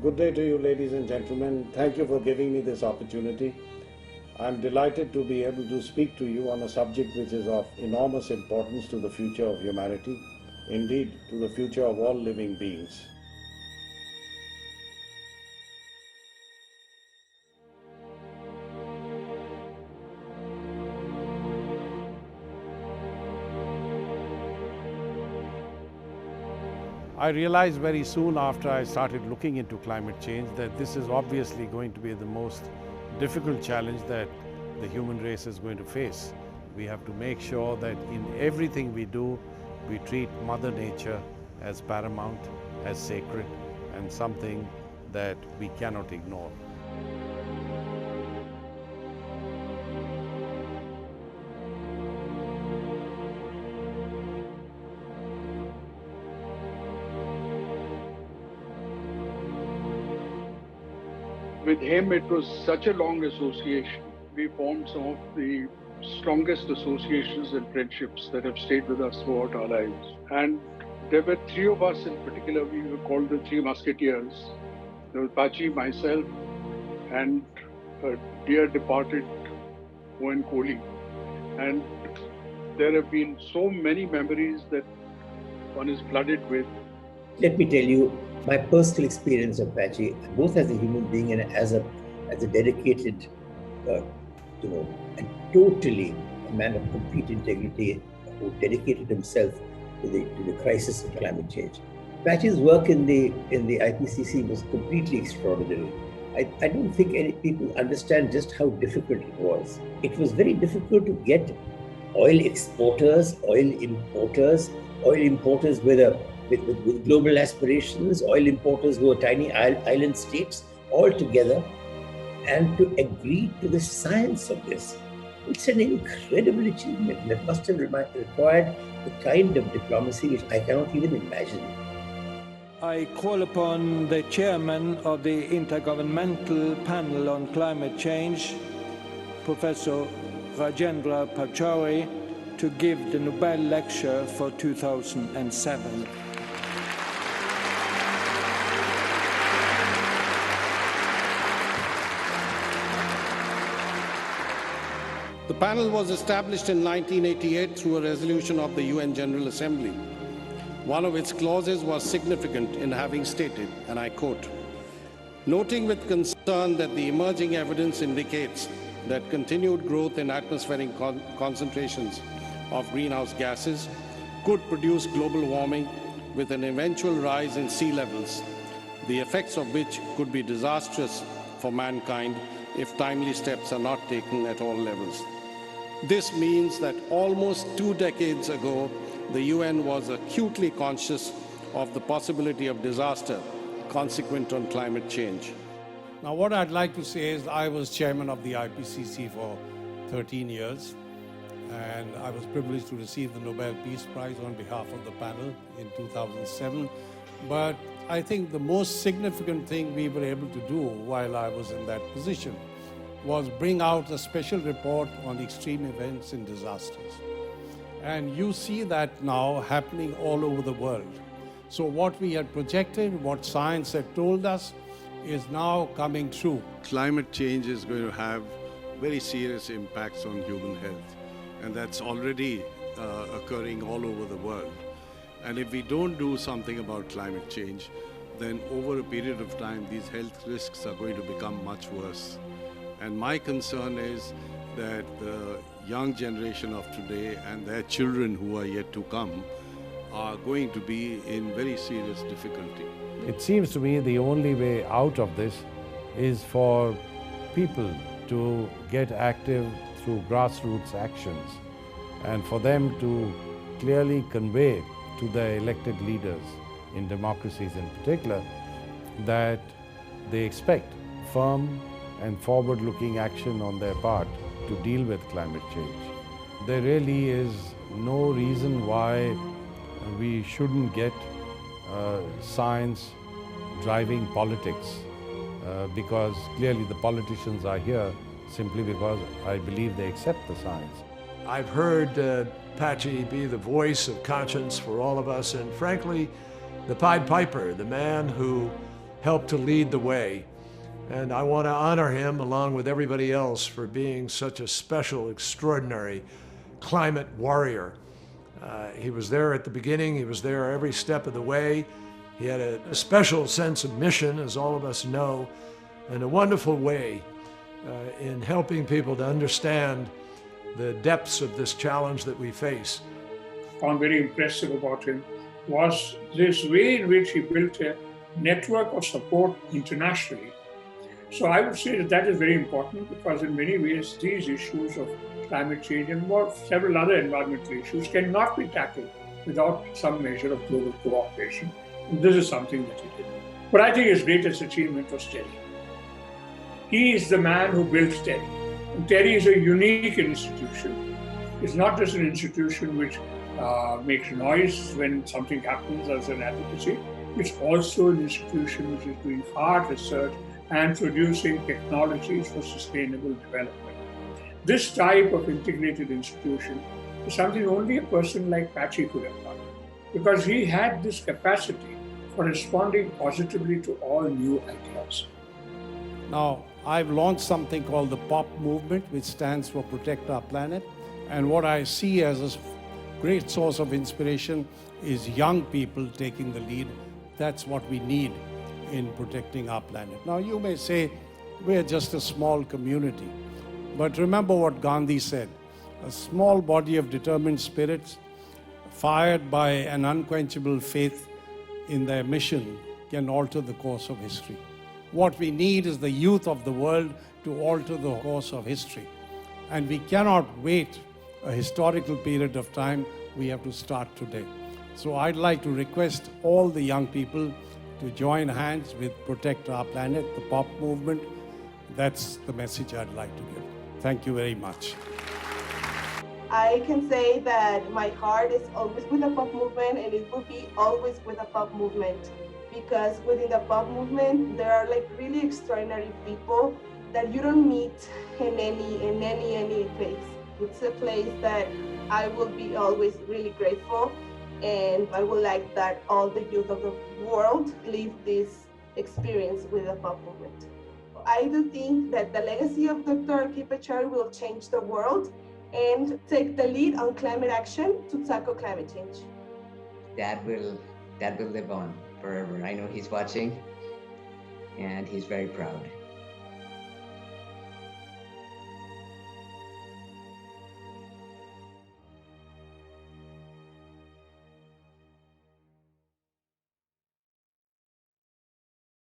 Good day to you, ladies and gentlemen. Thank you for giving me this opportunity. I'm delighted to be able to speak to you on a subject which is of enormous importance to the future of humanity, indeed to the future of all living beings. I realized very soon after I started looking into climate change that this is obviously going to be the most difficult challenge that the human race is going to face. We have to make sure that in everything we do, we treat Mother Nature as paramount, as sacred, and something that we cannot ignore. With him, it was such a long association. We formed some of the strongest associations and friendships that have stayed with us throughout our lives. And there were three of us in particular. We were called the Three Musketeers. There was Pachi, myself, and a dear departed Owen Kohli. And there have been so many memories that one is flooded with. Let me tell you my personal experience of Pachi, both as a human being and as a dedicated, and totally a man of complete integrity who dedicated himself to the crisis of climate change. Pachi's work in the IPCC was completely extraordinary. I don't think any people understand just how difficult it was. It was very difficult to get oil exporters, oil importers with global aspirations, oil importers who are tiny island states, all together, and to agree to the science of this. It's an incredible achievement that must have required the kind of diplomacy which I cannot even imagine. I call upon the chairman of the Intergovernmental Panel on Climate Change, Professor Rajendra Pachauri, to give the Nobel Lecture for 2007. The panel was established in 1988 through a resolution of the UN General Assembly. One of its clauses was significant in having stated, and I quote, "Noting with concern that the emerging evidence indicates that continued growth in atmospheric concentrations of greenhouse gases could produce global warming with an eventual rise in sea levels, the effects of which could be disastrous for mankind if timely steps are not taken at all levels. This means that almost 2 decades ago, the UN was acutely conscious of the possibility of disaster consequent on climate change." Now, what I'd like to say is I was chairman of the IPCC for 13 years, and I was privileged to receive the Nobel Peace Prize on behalf of the panel in 2007. But I think the most significant thing we were able to do while I was in that position was bring out a special report on extreme events and disasters. And you see that now happening all over the world. So what we had projected, what science had told us, is now coming true. Climate change is going to have very serious impacts on human health, and that's already occurring all over the world. And if we don't do something about climate change, then over a period of time, these health risks are going to become much worse. And my concern is that the young generation of today and their children who are yet to come are going to be in very serious difficulty. It seems to me the only way out of this is for people to get active through grassroots actions and for them to clearly convey to their elected leaders, in democracies in particular, that they expect firm and forward-looking action on their part to deal with climate change. There really is no reason why we shouldn't get science driving politics because clearly the politicians are here simply because I believe they accept the science. I've heard Pachi be the voice of conscience for all of us, and frankly, the Pied Piper, the man who helped to lead the way. And I want to honor him along with everybody else for being such a special, extraordinary climate warrior. He was there at the beginning, he was there every step of the way. He had a special sense of mission, as all of us know, and a wonderful way in helping people to understand the depths of this challenge that we face. Found very impressive about him was this way in which he built a network of support internationally. So I would say that that is very important, because in many ways these issues of climate change and several other environmental issues cannot be tackled without some measure of global cooperation. And this is something that he did. But I think his greatest achievement was Terry. He is the man who built Terry. And Terry is a unique institution. It's not just an institution which makes noise when something happens as an advocacy. It's also an institution which is doing hard research and producing technologies for sustainable development. This type of integrated institution is something only a person like Pachi could have done, because he had this capacity for responding positively to all new ideas. Now, I've launched something called the POP movement, which stands for Protect Our Planet. And what I see as a great source of inspiration is young people taking the lead. That's what we need in protecting our planet. Now, you may say we're just a small community, but remember what Gandhi said: a small body of determined spirits fired by an unquenchable faith in their mission can alter the course of history. What we need is the youth of the world to alter the course of history. And we cannot wait a historical period of time. We have to start today. So I'd like to request all the young people to join hands with Protect Our Planet, the POP movement. That's the message I'd like to give. Thank you very much. I can say that my heart is always with the POP movement, and it will be always with the POP movement, because within the POP movement there are like really extraordinary people that you don't meet in any place. It's a place that I will be always really grateful, and I would like that all the youth of the world live this experience with the POP movement. I do think that the legacy of Dr. Pachauri will change the world and take the lead on climate action to tackle climate change. Dad will live on forever. I know he's watching, and he's very proud.